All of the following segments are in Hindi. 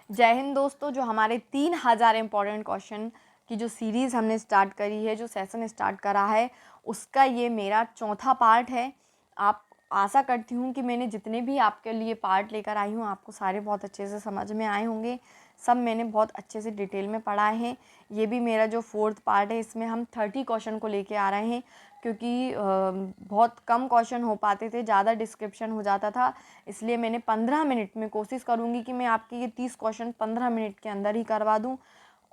जय हिंद दोस्तों। जो हमारे 3000 इम्पॉर्टेंट क्वेश्चन की जो सीरीज़ हमने स्टार्ट करी है, जो सेशन स्टार्ट करा है, उसका ये मेरा चौथा पार्ट है। आप आशा करती हूँ कि मैंने जितने भी आपके लिए पार्ट लेकर आई हूँ आपको सारे बहुत अच्छे से समझ में आए होंगे। सब मैंने बहुत अच्छे से डिटेल में पढ़ाए हैं। ये भी मेरा जो 4th पार्ट है, इसमें हम 30 क्वेश्चन को लेके आ रहे हैं, क्योंकि बहुत कम क्वेश्चन हो पाते थे, ज़्यादा डिस्क्रिप्शन हो जाता था। इसलिए मैंने 15 मिनट में कोशिश करूँगी कि मैं आपके ये 30 क्वेश्चन 15 मिनट के अंदर ही करवा दूँ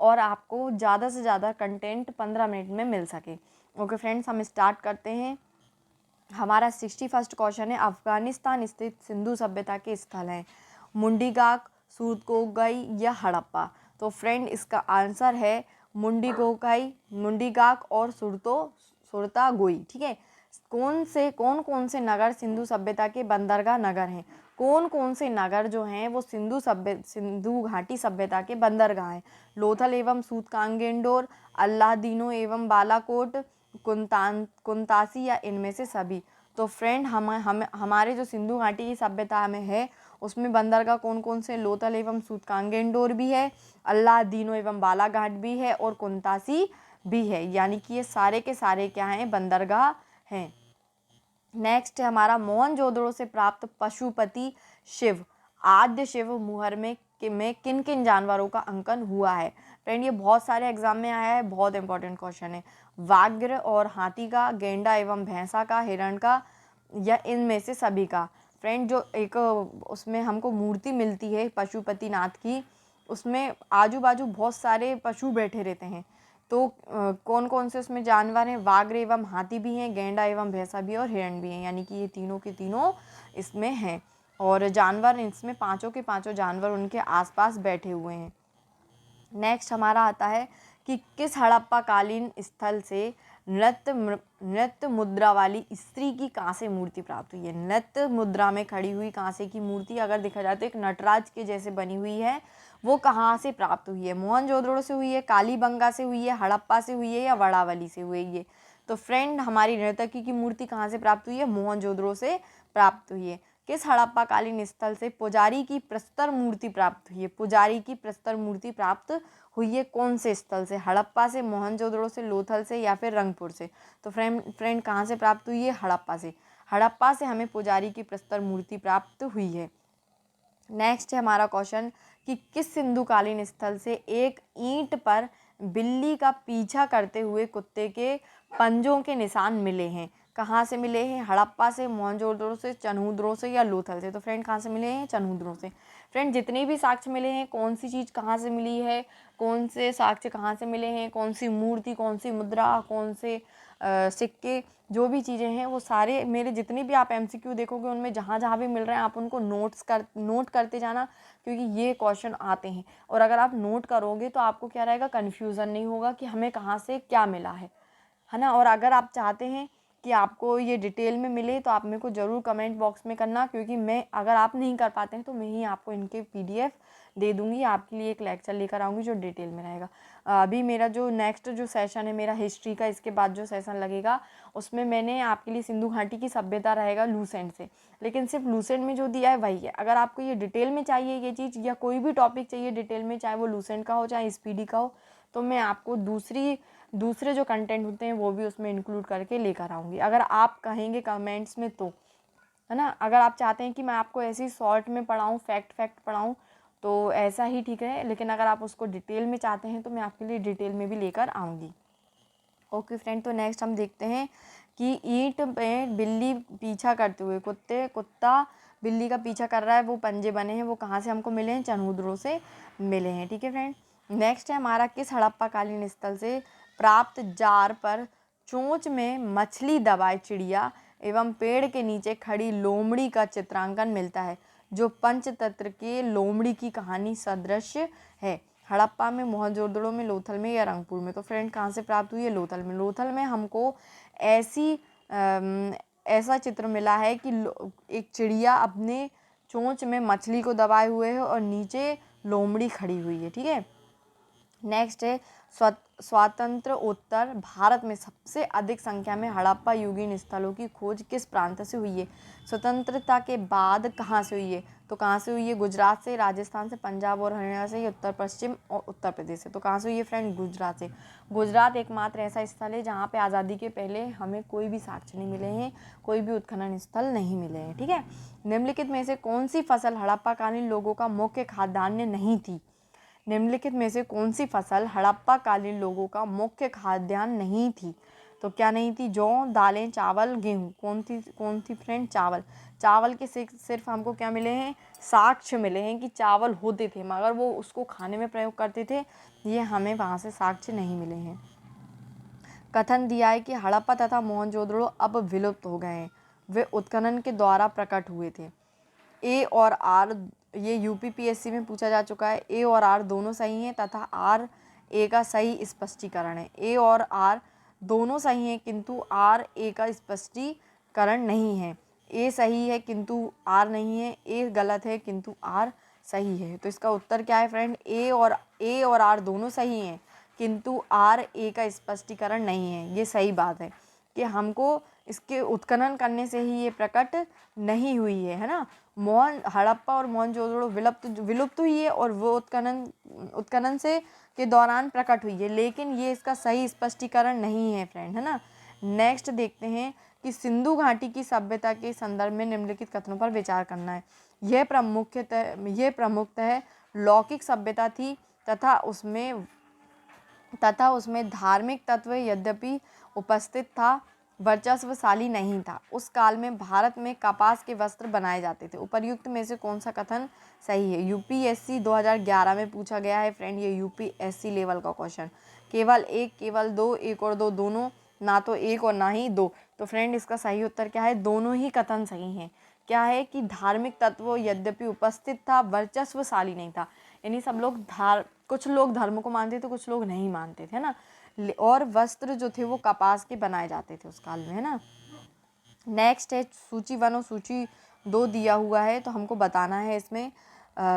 और आपको ज़्यादा से ज़्यादा कंटेंट 15 मिनट में मिल सके। ओके फ्रेंड्स, हम स्टार्ट करते हैं। हमारा 61st क्वेश्चन है, अफ़गानिस्तान स्थित सिंधु सभ्यता के स्थल हैं मुंडीगाक, सूरतकोगई या हड़प्पा। तो फ्रेंड, इसका आंसर है मुंडीगोकाई, मुंडीगाक और सुरतागोई। ठीक है। कौन कौन से नगर सिंधु सभ्यता के बंदरगाह नगर हैं? कौन कौन से नगर जो हैं वो सिंधु घाटी सभ्यता के बंदरगाह हैं? लोथल एवं सूतकांगेंडोर, अल्लादीनो एवं बालाकोट, कुंतासी या इनमें से सभी। तो फ्रेंड, हमारे जो सिंधु घाटी की सभ्यता में है उसमें बंदरगाह कौन कौन से? लोथल एवं सूतकांगेंडोर भी है, अल्लादीनो एवं बालाघाट भी है और कुंतासी भी है। यानी कि ये सारे के सारे क्या हैं? बंदरगाह हैं। नेक्स्ट है हमारा, मोहनजोदड़ो से प्राप्त पशुपति शिव, आद्य शिव मुहर में किन किन जानवरों का अंकन हुआ है? फ्रेंड, ये बहुत सारे एग्जाम में आया है, बहुत इंपॉर्टेंट क्वेश्चन है। व्याघ्र और हाथी का, गेंडा एवं भैंसा का, हिरण का या इनमें से सभी का? फ्रेंड, जो एक उसमें हमको मूर्ति मिलती है पशुपतिनाथ की, उसमें आजू बाजू बहुत सारे पशु बैठे रहते हैं। तो कौन कौन से उसमें जानवर हैं? व्याघ्र एवं हाथी भी हैं, गेंडा एवं भैंसा भी और हिरण भी हैं। यानी कि ये तीनों के तीनों इसमें हैं और जानवर इसमें पांचों के पांचों जानवर उनके आसपास बैठे हुए हैं। नेक्स्ट हमारा आता है कि किस हड़प्पा कालीन स्थल से नृत्य मुद्रा वाली स्त्री की कांस्य मूर्ति प्राप्त हुई है? नृत्य मुद्रा में खड़ी हुई कांस्य की मूर्ति अगर देखा जाए तो एक नटराज के जैसे बनी हुई है। वो कहाँ से प्राप्त हुई है? मोहनजोदड़ो से हुई है, कालीबंगा से हुई है, हड़प्पा से हुई है या वड़ावली से हुई है? तो फ्रेंड, हमारी नर्तकी की मूर्ति कहाँ से प्राप्त हुई है? मोहनजोदड़ो से प्राप्त हुई है। किस हड़प्पा कालीन स्थल से पुजारी की प्रस्तर मूर्ति प्राप्त हुई है? पुजारी की प्रस्तर मूर्ति प्राप्त हुई है कौन से स्थल से? हड़प्पा से, मोहनजोदड़ो से, लोथल से या फिर रंगपुर से? तो फ्रेंड कहाँ से प्राप्त हुई है? हड़प्पा से। हड़प्पा से हमें पुजारी की प्रस्तर मूर्ति प्राप्त हुई है। नेक्स्ट है हमारा क्वेश्चन कि किस सिंधुकालीन स्थल से एक ईंट पर बिल्ली का पीछा करते हुए कुत्ते के पंजों के निशान मिले हैं? कहाँ से मिले हैं? हड़प्पा से, मोहनजोदड़ो से, चनहूद्रो से या लोथल से? तो फ्रेंड, कहाँ से मिले हैं? चनहूद्रो से। फ्रेंड, जितने भी साक्ष्य मिले हैं, कौन सी चीज़ कहाँ से मिली है, कौन से साक्ष्य कहाँ से मिले हैं, कौन सी मूर्ति, कौन सी मुद्रा, कौन से सिक्के, जो भी चीज़ें हैं वो सारे मेरे जितने भी आप MCQ देखोगे उनमें जहाँ जहाँ भी मिल रहे हैं आप उनको नोट करते जाना, क्योंकि ये क्वेश्चन आते हैं। और अगर आप नोट करोगे तो आपको क्या रहेगा? कन्फ्यूज़न नहीं होगा कि हमें कहाँ से क्या मिला है ना। और अगर आप चाहते हैं कि आपको ये डिटेल में मिले तो आप मेरे को ज़रूर कमेंट बॉक्स में करना, क्योंकि मैं, अगर आप नहीं कर पाते हैं तो मैं ही आपको इनके PDF दे दूँगी, आपके लिए एक लेक्चर लेकर आऊँगी जो डिटेल में रहेगा। अभी मेरा जो नेक्स्ट जो सेशन है मेरा हिस्ट्री का, इसके बाद जो सेशन लगेगा उसमें मैंने आपके लिए सिंधु घाटी की सभ्यता रहेगा लूसेंट से, लेकिन सिर्फ लूसेंट में जो दिया है वही है। अगर आपको ये डिटेल में चाहिए ये चीज़, या कोई भी टॉपिक चाहिए डिटेल में, चाहे वो लूसेंट का हो चाहे SPD का हो, तो मैं आपको दूसरे जो कंटेंट होते हैं वो भी उसमें इंक्लूड करके लेकर आऊँगी, अगर आप कहेंगे कमेंट्स में तो, है ना। अगर आप चाहते हैं कि मैं आपको ऐसे ही शॉर्ट में पढ़ाऊँ, फैक्ट पढ़ाऊँ, तो ऐसा ही ठीक है। लेकिन अगर आप उसको डिटेल में चाहते हैं तो मैं आपके लिए डिटेल में भी लेकर आऊँगी। ओके फ्रेंड, तो नेक्स्ट हम देखते हैं कि ईंट में बिल्ली पीछा करते हुए कुत्ता बिल्ली का पीछा कर रहा है, वो पंजे बने हैं, वो कहाँ से हमको मिले हैं? चनहूद्रो से मिले हैं। ठीक है फ्रेंड। नेक्स्ट है हमारा, किस हड़प्पा कालीन स्थल से प्राप्त जार पर चोंच में मछली दबाए चिड़िया एवं पेड़ के नीचे खड़ी लोमड़ी का चित्रांकन मिलता है, जो पंचतंत्र के लोमड़ी की कहानी सदृश है? हड़प्पा में, मोहनजोदड़ो में, लोथल में या रंगपुर में? तो फ्रेंड, कहाँ से प्राप्त हुई है? लोथल में। लोथल में हमको ऐसा चित्र मिला है कि एक चिड़िया अपने चोंच में मछली को दबाए हुए है और नीचे लोमड़ी खड़ी हुई है। ठीक है। नेक्स्ट है, स्वातंत्रोत्तर भारत में सबसे अधिक संख्या में हड़प्पा युगीन स्थलों की खोज किस प्रांत से हुई है? स्वतंत्रता के बाद कहाँ से हुई है? तो कहाँ से हुई है? गुजरात से, राजस्थान से, पंजाब और हरियाणा से, उत्तर पश्चिम और उत्तर प्रदेश से। तो कहाँ से हुई है फ्रेंड? गुजरात से। गुजरात एकमात्र ऐसा स्थल है जहाँ पे आज़ादी के पहले हमें कोई भी साक्ष्य नहीं मिले हैं, कोई भी उत्खनन स्थल नहीं मिले हैं। ठीक है। निम्नलिखित में से कौन सी फसल हड़प्पा कालीन लोगों का मुख्य खाद्यान्न नहीं थी? निम्नलिखित में से कौन सी फसल हड़प्पा कालीन लोगों का मुख्य खाद्यान्न नहीं थी? तो क्या नहीं थी? जौ, दालें, चावल, गेहूँ। कौन थी फ्रेंड? चावल। चावल के सिर्फ हमको क्या मिले हैं? साक्ष्य मिले हैं कि चावल होते थे, मगर वो उसको खाने में प्रयोग करते थे, ये हमें वहाँ से साक्ष्य नहीं मिले हैं। कथन दिया है कि हड़प्पा तथा मोहनजोदड़ो अब विलुप्त हो गए हैं, वे उत्खनन के द्वारा प्रकट हुए थे। ए और आर, ये यूपीपीएससी में पूछा जा चुका है। ए और आर दोनों सही हैं तथा आर ए का सही स्पष्टीकरण है। ए और आर दोनों सही हैं किंतु आर ए का स्पष्टीकरण नहीं है। ए सही है किंतु आर नहीं है, ए गलत है किंतु आर सही है। तो इसका उत्तर क्या है फ्रेंड? ए और आर दोनों सही हैं किंतु आर ए का स्पष्टीकरण नहीं है। ये सही बात है कि हमको इसके उत्खनन करने से ही ये प्रकट नहीं हुई है ना। हड़प्पा और मोहनजोदड़ो विलुप्त हुई है और वो उत्खनन से के दौरान प्रकट हुई है, लेकिन ये इसका सही स्पष्टीकरण नहीं है फ्रेंड, है ना। नेक्स्ट देखते हैं कि सिंधु घाटी की सभ्यता के संदर्भ में निम्नलिखित कथनों पर विचार करना है। यह प्रमुखतः लौकिक सभ्यता थी तथा उसमें धार्मिक तत्व यद्यपि उपस्थित था, वर्चस्वशाली नहीं था। उस काल में भारत में कपास के वस्त्र बनाए जाते थे। उपर्युक्त में से कौन सा कथन सही है? यूपीएससी 2011 में पूछा गया है फ्रेंड, ये यूपीएससी लेवल का क्वेश्चन। केवल एक, केवल दो, एक और दो, दोनों, ना तो एक और ना ही दो। तो फ्रेंड इसका सही उत्तर क्या है? दोनों ही कथन सही हैं। क्या है कि धार्मिक तत्व यद्यपि उपस्थित था, वर्चस्वशाली नहीं था। यानी सब लोग कुछ लोग धर्म को मानते थे, कुछ लोग नहीं मानते थे ना। और वस्त्र जो थे वो कपास के बनाए जाते थे उस काल में, है ना। नेक्स्ट है सूची 1 और सूची 2 दिया हुआ है, तो हमको बताना है इसमें।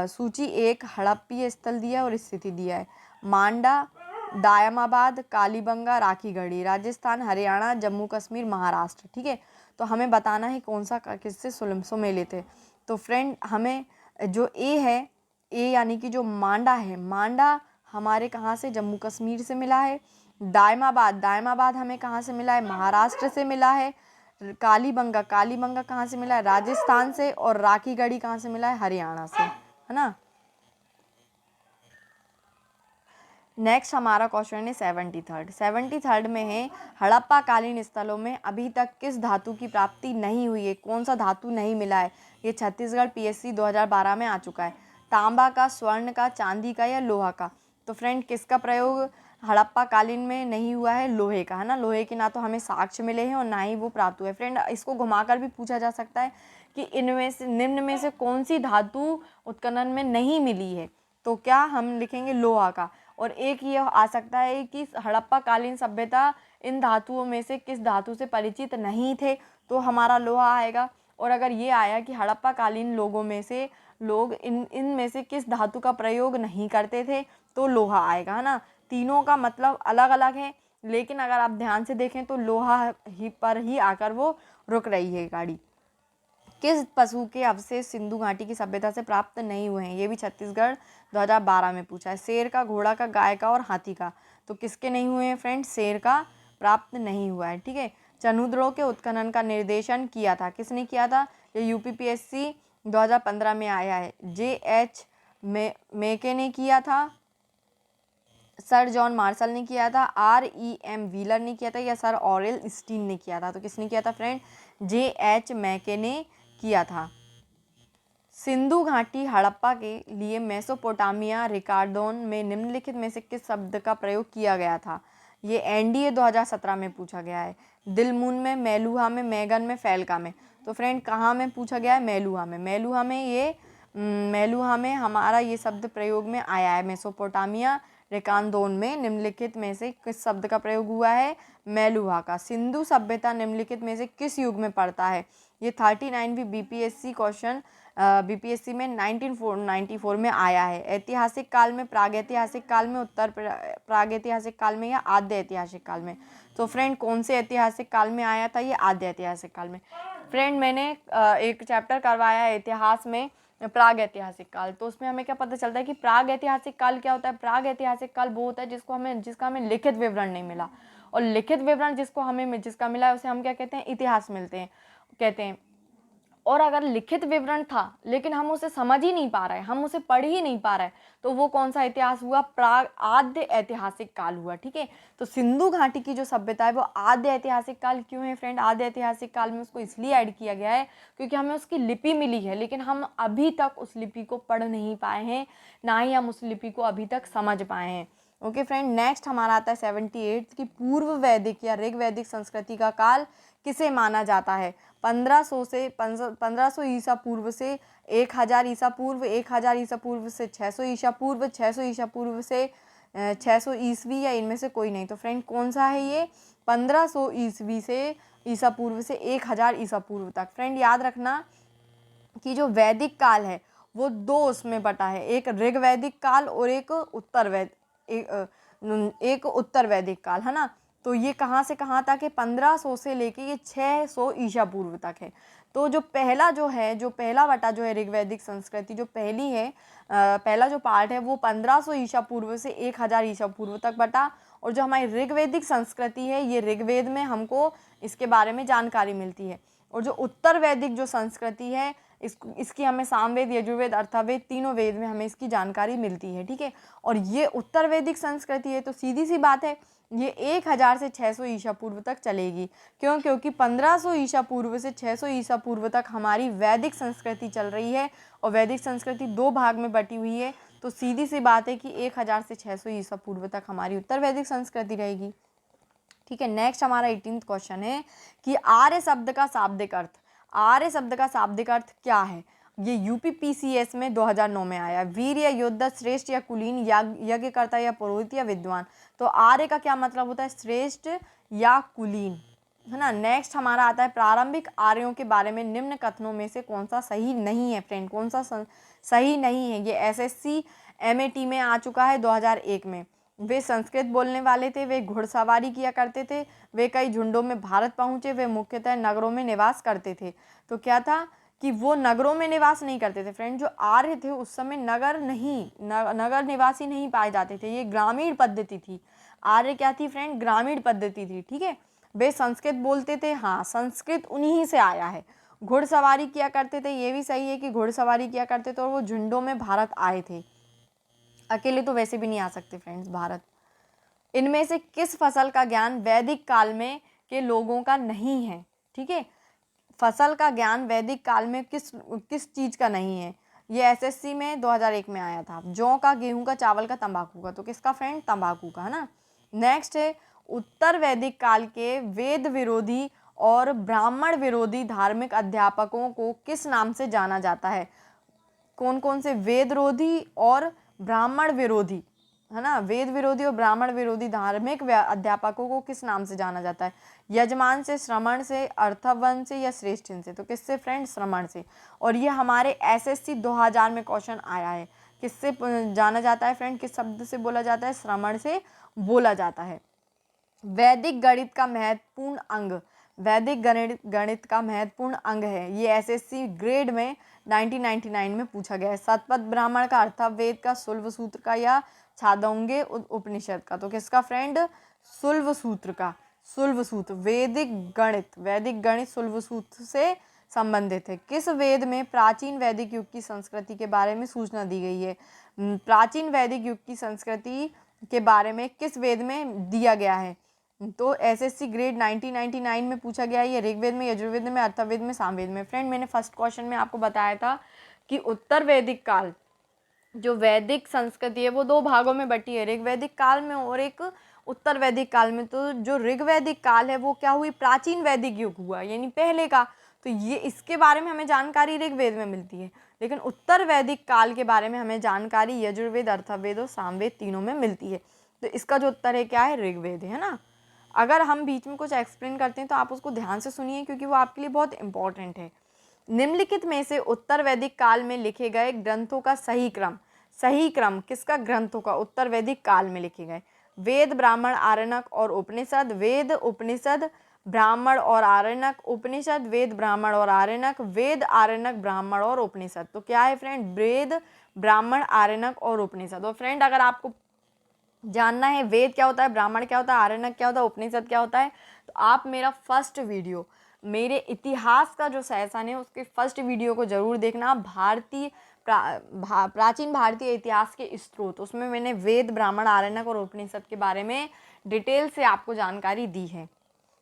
सूची 1 हड़प्पीय स्थल दिया और स्थिति दिया है। मांडा, दायमाबाद, कालीबंगा, राखीगढ़ी, राजस्थान, हरियाणा, जम्मू कश्मीर, महाराष्ट्र। ठीक है। तो हमें बताना है कौन सा किससे सुमेलित है। तो फ्रेंड हमें जो ए है, ए यानी कि जो मांडा है, मांडा हमारे कहाँ से? जम्मू कश्मीर से मिला है। दायमाबाद हमें कहाँ से मिला है? महाराष्ट्र से मिला है। कालीबंगा कहाँ से मिला है? राजस्थान से। और राखीगढ़ी कहाँ से मिला है? हरियाणा से, है ना। नेक्स्ट हमारा क्वेश्चन है 73rd में है, हड़प्पा कालीन स्थलों में अभी तक किस धातु की प्राप्ति नहीं हुई है? कौन सा धातु नहीं मिला है? ये छत्तीसगढ़ पीएससी 2012 में आ चुका है। तांबा का, स्वर्ण का, चांदी का या लोहा का? तो फ्रेंड किसका प्रयोग हड़प्पा कालीन में नहीं हुआ है? लोहे का, है ना। लोहे के ना तो हमें साक्ष्य मिले हैं और ना ही वो प्राप्त हुए। फ्रेंड इसको घुमाकर भी पूछा जा सकता है कि इनमें से निम्न में से कौन सी धातु उत्खनन में नहीं मिली है? तो क्या हम लिखेंगे? लोहा का। और एक ये आ सकता है कि हड़प्पा कालीन सभ्यता इन धातुओं में से किस धातु से परिचित नहीं थे, तो हमारा लोहा आएगा। और अगर ये आया कि हड़प्पा कालीन लोगों में से लोग इन में से किस धातु का प्रयोग नहीं करते थे, तो लोहा आएगा, है ना। तीनों का मतलब अलग अलग है, लेकिन अगर आप ध्यान से देखें तो लोहा ही पर ही आकर वो रुक रही है गाड़ी। किस पशु के अवशेष सिंधु घाटी की सभ्यता से प्राप्त नहीं हुए हैं? ये भी छत्तीसगढ़ 2012 में पूछा है। शेर का, घोड़ा का, गाय का और हाथी का। तो किसके नहीं हुए हैं फ्रेंड? शेर का प्राप्त नहीं हुआ है। ठीक है। चनुद्रों के उत्खनन का निर्देशन किया था, किसने किया था? ये यूपीपीएससी 2015 में आया है। JH मेके ने किया था, सर जॉन मार्शल ने किया था, REM व्हीलर ने किया था, या सर ऑरेल स्टीन ने किया था? तो किसने किया था फ्रेंड? JH मैके ने किया था। सिंधु घाटी हड़प्पा के लिए मेसोपोटामिया रिकार्डोन में निम्नलिखित में से किस शब्द का प्रयोग किया गया था? ये NDA 2017 में पूछा गया है। दिलमून में, मेलुहा में, मैगन में, फैल्का में। तो फ्रेंड कहाँ में पूछा गया है? मेलुहा में। मेलुहा में हमारा ये शब्द प्रयोग में आया है। मेसोपोटामिया रिकार्डोन में निम्नलिखित में से किस शब्द का प्रयोग हुआ है? मेलुहा का। सिंधु सभ्यता निम्नलिखित में से किस युग में पड़ता है? ये 39वीं बीपीएससी क्वेश्चन बीपीएससी में 1994 में आया है। ऐतिहासिक काल में, प्रागैतिहासिक काल में, उत्तर प्रागैतिहासिक काल में या आद्य ऐतिहासिक काल में? तो फ्रेंड कौन से ऐतिहासिक काल में आया था? ये आद्य ऐतिहासिक काल में। फ्रेंड मैंने एक चैप्टर करवाया है इतिहास में, प्राग ऐतिहासिक काल। तो उसमें हमें क्या पता चलता है कि प्राग ऐतिहासिक काल क्या होता है? प्राग ऐतिहासिक काल वो होता है जिसका हमें लिखित विवरण नहीं मिला, और लिखित विवरण जिसका मिला है उसे हम क्या कहते हैं? इतिहास कहते हैं। और अगर लिखित विवरण था लेकिन हम उसे समझ ही नहीं पा रहे, हम उसे पढ़ ही नहीं पा रहे, तो वो कौन सा इतिहास हुआ? प्राग आद्य ऐतिहासिक काल हुआ। ठीक है, तो सिंधु घाटी की जो सभ्यता है वो आद्य ऐतिहासिक काल क्यों है फ्रेंड? आद्य ऐतिहासिक काल में उसको इसलिए ऐड किया गया है क्योंकि हमें उसकी लिपि मिली है, लेकिन हम अभी तक उस लिपि को पढ़ नहीं पाए हैं, ना ही हम उस लिपि को अभी तक समझ पाए हैं। ओके फ्रेंड, नेक्स्ट हमारा आता है 78 की पूर्व वैदिक या ऋग वैदिक संस्कृति का काल किसे माना जाता है? 1500 ईसा पूर्व से 1000 ईसा पूर्व, 1000 ईसा पूर्व से 600 ईसा पूर्व, 600 ईसा पूर्व से 600 ईस्वी, या इनमें से कोई नहीं। तो फ्रेंड कौन सा है ये? 1500 ईस्वी से ईसा पूर्व से 1000 ईसा पूर्व तक। फ्रेंड याद रखना कि जो वैदिक काल है वो दो उसमें बटा है, एक ऋग वैदिक काल और एक उत्तर वैदिक काल, है ना। तो ये कहाँ से कहाँ तक है? 1500 से लेके ये 600 ईसा पूर्व तक है। तो जो पहला बटा जो है ऋग्वैदिक संस्कृति जो पहली है, पहला जो पार्ट है वो 1500 ईसा पूर्व से 1000 ईसा पूर्व तक बटा। और जो हमारी ऋग्वैदिक संस्कृति है ये ऋग्वेद में हमको इसके बारे में जानकारी मिलती है। और जो उत्तर वैदिक जो संस्कृति है इसकी हमें सामवेद, यजुर्वेद, अर्थवेद तीनों वेद में हमें इसकी जानकारी मिलती है। ठीक है, और ये उत्तर वैदिक संस्कृति है तो सीधी सी बात है ये 1000 से 600 ईसा पूर्व तक चलेगी। क्यों? क्योंकि 1500 ईसा पूर्व से 600 ईसा पूर्व तक हमारी वैदिक संस्कृति चल रही है, और वैदिक संस्कृति दो भाग में बटी हुई है। तो सीधी सी बात है कि 1000 से 600 ईसा पूर्व तक हमारी उत्तर वैदिक संस्कृति रहेगी। ठीक है, नेक्स्ट हमारा 18वां क्वेश्चन है कि आर्य शब्द का शाब्दिक अर्थ। आर्य शब्द का शाब्दिक अर्थ क्या है? ये यूपीपीसीएस में 2009 में आया। वीर या योद्धा, श्रेष्ठ या कुलीन, यज्ञकर्ता या पुरोहित या विद्वान। तो आर्य का क्या मतलब होता है? श्रेष्ठ या कुलीन, है ना। नेक्स्ट हमारा आता है प्रारंभिक आर्यों के बारे में निम्न कथनों में से कौन सा सही नहीं है? फ्रेंड कौन सा सही नहीं है? ये एसएससी एमएटी में आ चुका है 2001 में। वे संस्कृत बोलने वाले थे, वे घुड़सवारी किया करते थे, वे कई झुंडों में भारत पहुँचे, वे मुख्यतः नगरों में निवास करते थे। तो क्या था कि वो नगरों में निवास नहीं करते थे। फ्रेंड जो आर्य थे उस समय नगर निवासी नहीं पाए जाते थे, ये ग्रामीण पद्धति थी। आर्य क्या थी फ्रेंड? ग्रामीण पद्धति थी। ठीक है, वे संस्कृत बोलते थे, हाँ संस्कृत उन्हीं से आया है। घुड़सवारी किया करते थे, ये भी सही है कि घुड़सवारी किया करते थे, और वो झुंडों में भारत आए थे, अकेले तो वैसे भी नहीं आ सकते फ्रेंड्स भारत। इनमें से किस फसल का ज्ञान वैदिक काल में के लोगों का नहीं है? ठीक है, फसल का ज्ञान वैदिक काल में किस चीज़ का नहीं है? ये एसएससी में 2001 में आया था। जौ का, गेहूं का, चावल का, तंबाकू का। तो किसका फ्रेंड? तंबाकू का, है ना। नेक्स्ट है उत्तर वैदिक काल के वेद विरोधी और ब्राह्मण विरोधी धार्मिक अध्यापकों को किस नाम से जाना जाता है? कौन कौन से? वेद विरोधी और ब्राह्मण विरोधी, है ना। वेद विरोधी और ब्राह्मण विरोधी धार्मिक अध्यापकों को किस नाम से जाना जाता है? यजमान से, श्रमण से, अर्थवन से, या श्रेष्ठिन से। तो किससे फ्रेंड? श्रमण से। और ये हमारे एसएससी 2000 में क्वेश्चन आया है। किससे जाना जाता है फ्रेंड? किस शब्द से बोला जाता है? श्रमण से बोला जाता है। वैदिक गणित का महत्वपूर्ण अंग। वैदिक गणित का महत्वपूर्ण अंग है, ये एसएससी ग्रेड में 1999 में पूछा गया है। शतपथ ब्राह्मण का, अर्थवेद का, शुल्ब सूत्र का, या छांदोग्य उपनिषद का। तो किसका फ्रेंड? शुल्ब सूत्र का। शुल्ब सूत्र वैदिक गणित शुल्ब सूत्र से संबंधित है। किस वेद में प्राचीन वैदिक युग की संस्कृति के बारे में सूचना दी गई है? प्राचीन वैदिक युग की संस्कृति के बारे में किस वेद में दिया गया है? तो एसएससी ग्रेड 1999 में पूछा गया है। ये ऋग्वेद में, यजुर्वेद में, अर्थवेद में, सामवेद में। फ्रेंड मैंने फर्स्ट क्वेश्चन में आपको बताया था कि उत्तर वैदिक काल जो वैदिक संस्कृति है वो दो भागों में बटी है, ऋग्वैदिक काल में और एक उत्तर वैदिक काल में। तो जो ऋग्वैदिक काल है वो क्या हुई? प्राचीन वैदिक युग हुआ, यानी पहले का। तो ये इसके बारे में हमें जानकारी ऋग्वेद में मिलती है, लेकिन उत्तर वैदिक काल के बारे में हमें जानकारी यजुर्वेद, अर्थवेद और सामवेद तीनों में मिलती है। तो इसका जो उत्तर है क्या है? ऋग्वेद है ना। अगर हम बीच में कुछ एक्सप्लेन करते हैं तो आप उसको ध्यान से सुनिए, क्योंकि वो आपके लिए बहुत इंपॉर्टेंट है। निम्नलिखित में से उत्तर वैदिक काल में लिखे गए ग्रंथों का सही क्रम किसका? ग्रंथों का उत्तर वैदिक काल में लिखे गए। वेद, ब्राह्मण, आरण्यक और उपनिषद। वेद, उपनिषद, ब्राह्मण और आरण्यक, उपनिषद, वेद, ब्राह्मण और आरण्यक, वेद, आरण्यक, ब्राह्मण और उपनिषद। तो क्या है फ्रेंड, वेद, ब्राह्मण, आरण्यक और उपनिषद। और फ्रेंड अगर आपको जानना है वेद क्या होता है, ब्राह्मण क्या होता है, आरण्यक क्या होता है, उपनिषद क्या होता है, तो आप मेरा फर्स्ट वीडियो, मेरे इतिहास का जो सेशन है उसके फर्स्ट वीडियो को जरूर देखना, प्राचीन भारतीय इतिहास के स्रोत, उसमें मैंने वेद, ब्राह्मण, आरण्यक और उपनिषद के बारे में डिटेल से आपको जानकारी दी है।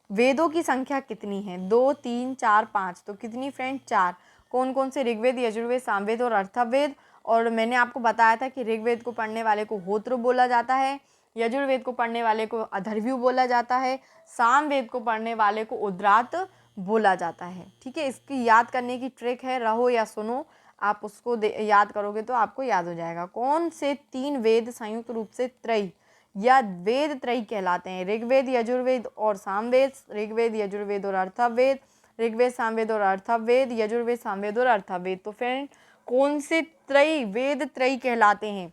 वेदों की संख्या कितनी है, 2, 3, 4, 5। तो कितनी फ्रेंड, 4। कौन कौन से, ऋग्वेद, यजुर्वेद, सामवेद और अथर्ववेद। और मैंने आपको बताया था कि ऋग्वेद को पढ़ने वाले को होत्र बोला जाता है, यजुर्वेद को पढ़ने वाले को अथर्ववेद बोला जाता है, सामवेद को पढ़ने वाले को उद्रात बोला जाता है। ठीक है, इसकी याद करने की ट्रिक है, रहो या सुनो, आप उसको याद करोगे तो आपको याद हो जाएगा। कौन से 3 वेद संयुक्त रूप से त्रयी या वेद त्रयी कहलाते हैं, ऋग्वेद, यजुर्वेद और सामवेद, ऋग्वेद, यजुर्वेद और अथर्ववेद, ऋग्वेद, सामवेद और अथर्ववेद, यजुर्वेद, सामवेद और अथर्ववेद। तो फ्रेंड कौन से त्रयी, वेद त्रयी कहलाते हैं,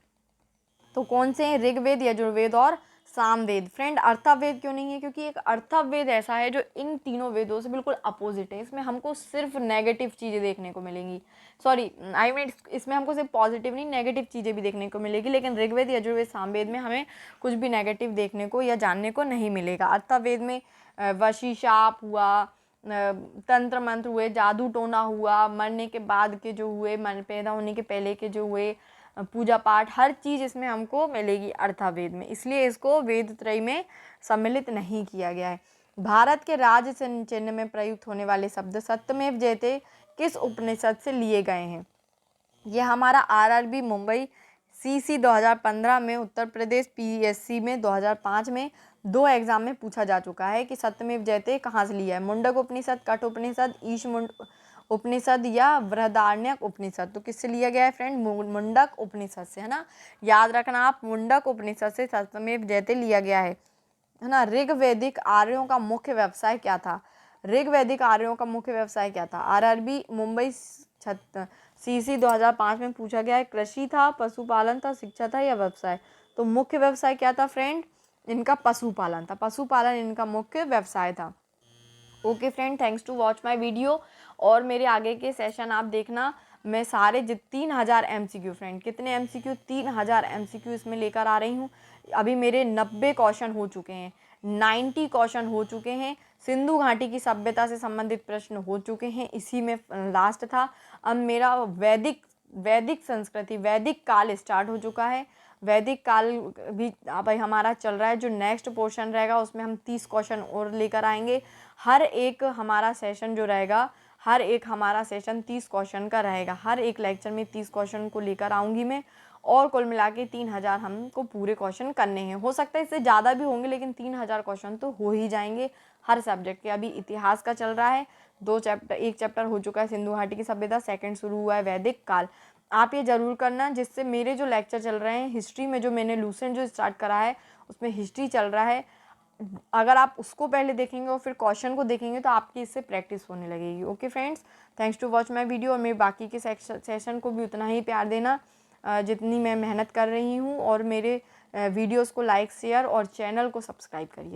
तो कौन से हैं, ऋग्वेद, यजुर्वेद और सामवेद। फ्रेंड अर्थववेद क्यों नहीं है, क्योंकि एक अर्थववेद ऐसा है जो इन तीनों वेदों से बिल्कुल अपोजिट है, इसमें हमको सिर्फ नेगेटिव चीज़ें देखने को मिलेंगी, सॉरी आई मीन इसमें हमको सिर्फ पॉजिटिव नहीं नेगेटिव चीज़ें भी देखने को मिलेगी, लेकिन ऋग्वेद, यजुर्वेद, सामवेद में हमें कुछ भी नेगेटिव देखने को या जानने को नहीं मिलेगा। अर्थववेद में वशी शाप हुआ, तंत्र मंत्र हुए, जादू टोना हुआ, मरने के बाद के जो हुए, मन पैदा होने के पहले के जो हुए, पूजा पाठ, हर चीज़ इसमें हमको मिलेगी अर्थववेद में, इसलिए इसको वेद त्रयी में सम्मिलित नहीं किया गया है। भारत के राज्य चिन्ह में प्रयुक्त होने वाले शब्द सत्यमेव जयते किस उपनिषद से लिए गए हैं। ये हमारा आरआरबी मुंबई, सीसी 2015 में, उत्तर प्रदेश पीएससी में 2005 में 2 एग्जाम में पूछा जा चुका है कि सत्यमेव जयते कहाँ से लिया है, मुंडक उपनिषद, कठ उपनिषद, ईश उपनिषद या बृहदारण्यक उपनिषद। तो किससे लिया गया है फ्रेंड, मुंडक उपनिषद से, है ना, याद रखना आप, मुंडक उपनिषद से सत्यमेव जयते लिया गया है ना। ऋग्वैदिक आर्यों का मुख्य व्यवसाय क्या था, ऋग्वैदिक आर्यों का मुख्य व्यवसाय क्या था, आरआरबी मुंबई सीसी 2005 में पूछा गया है, कृषि था, पशुपालन था, शिक्षा था या व्यवसाय। तो मुख्य व्यवसाय क्या था फ्रेंड, इनका पशुपालन था, पशुपालन इनका मुख्य व्यवसाय था। Okay friend, thanks to watch my video, और मेरे आगे के सेशन आप देखना, मैं सारे 3000 MCQ फ्रेंड, कितने MCQ, 3000 MCQ इसमें लेकर आ रही हूँ। अभी मेरे 90 क्वेश्चन हो चुके हैं, 90 क्वेश्चन हो चुके हैं, सिंधु घाटी की सभ्यता से संबंधित प्रश्न हो चुके हैं, इसी में लास्ट था। अब मेरा वैदिक संस्कृति, वैदिक काल स्टार्ट हो चुका है, वैदिक काल भी अब हमारा चल रहा है, जो नेक्स्ट पोर्शन रहेगा उसमें हम 30 क्वेश्चन और लेकर आएंगे। हर एक हमारा सेशन जो रहेगा, हर एक हमारा सेशन 30 क्वेश्चन का रहेगा, हर एक लेक्चर में 30 क्वेश्चन को लेकर आऊँगी मैं, और कुल मिला के 3000 हमको पूरे क्वेश्चन करने हैं। हो सकता है इससे ज़्यादा भी होंगे, लेकिन 3000 क्वेश्चन तो हो ही जाएंगे हर सब्जेक्ट के। अभी इतिहास का चल रहा है, 2 चैप्टर, 1 चैप्टर हो चुका है सिंधु घाटी की सभ्यता, सेकंड शुरू हुआ है वैदिक काल। आप ये ज़रूर करना, जिससे मेरे जो लेक्चर चल रहे हैं हिस्ट्री में, जो मैंने लूसेंट जो स्टार्ट करा है उसमें हिस्ट्री चल रहा है, अगर आप उसको पहले देखेंगे और फिर क्वेश्चन को देखेंगे तो आपकी इससे प्रैक्टिस होने लगेगी। Okay friends, thanks to watch my video, और मेरे बाकी के सेशन को भी उतना ही प्यार देना जितनी मैं मेहनत कर रही हूँ, और मेरे वीडियोस को लाइक, शेयर और चैनल को सब्सक्राइब करिए।